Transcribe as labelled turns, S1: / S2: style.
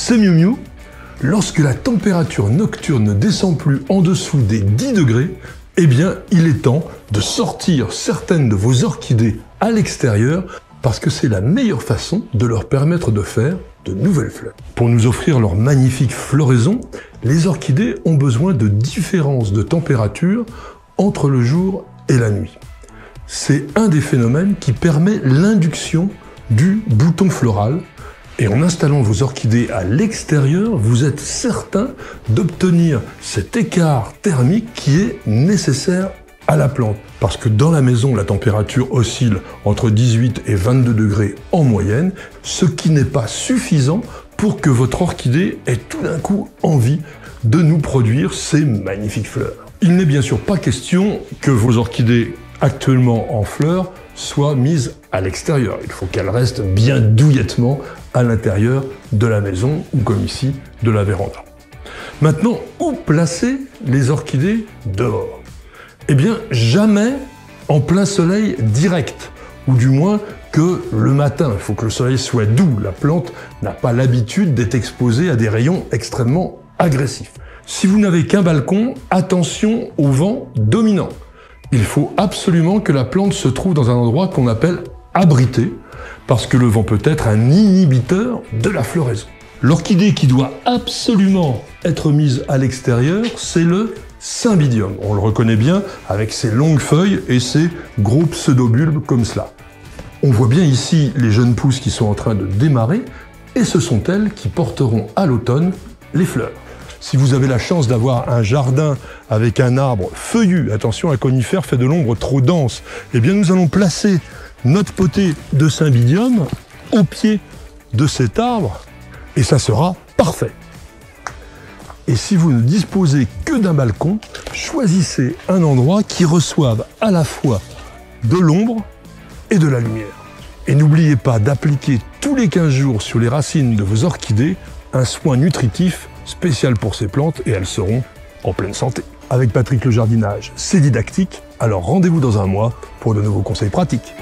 S1: c'est mieux mieux. Lorsque la température nocturne ne descend plus en dessous des 10 degrés, eh bien, il est temps de sortir certaines de vos orchidées à l'extérieur parce que c'est la meilleure façon de leur permettre de faire de nouvelles fleurs. Pour nous offrir leur magnifique floraison, les orchidées ont besoin de différences de température entre le jour et la nuit. C'est un des phénomènes qui permet l'induction du bouton floral. Et en installant vos orchidées à l'extérieur, vous êtes certain d'obtenir cet écart thermique qui est nécessaire à la plante. Parce que dans la maison, la température oscille entre 18 et 22 degrés en moyenne, ce qui n'est pas suffisant pour que votre orchidée ait tout d'un coup envie de nous produire ces magnifiques fleurs. Il n'est bien sûr pas question que vos orchidées actuellement en fleurs soient mises à l'extérieur. Il faut qu'elles restent bien douillettement à l'intérieur de la maison ou comme ici, de la véranda. Maintenant, où placer les orchidées dehors? Eh bien, jamais en plein soleil direct, ou du moins que le matin. Il faut que le soleil soit doux. La plante n'a pas l'habitude d'être exposée à des rayons extrêmement agressifs. Si vous n'avez qu'un balcon, attention au vent dominant. Il faut absolument que la plante se trouve dans un endroit qu'on appelle abrité, parce que le vent peut être un inhibiteur de la floraison. L'orchidée qui doit absolument être mise à l'extérieur, c'est le cymbidium. On le reconnaît bien avec ses longues feuilles et ses gros pseudobulbes comme cela. On voit bien ici les jeunes pousses qui sont en train de démarrer, et ce sont elles qui porteront à l'automne les fleurs. Si vous avez la chance d'avoir un jardin avec un arbre feuillu, attention, un conifère fait de l'ombre trop dense, eh bien nous allons placer notre potée de cymbidium au pied de cet arbre et ça sera parfait. Et si vous ne disposez que d'un balcon, choisissez un endroit qui reçoive à la fois de l'ombre et de la lumière. Et n'oubliez pas d'appliquer tous les 15 jours sur les racines de vos orchidées un soin nutritif spécial pour ces plantes et elles seront en pleine santé. Avec Patrick le jardinage, c'est didactique, alors rendez-vous dans un mois pour de nouveaux conseils pratiques.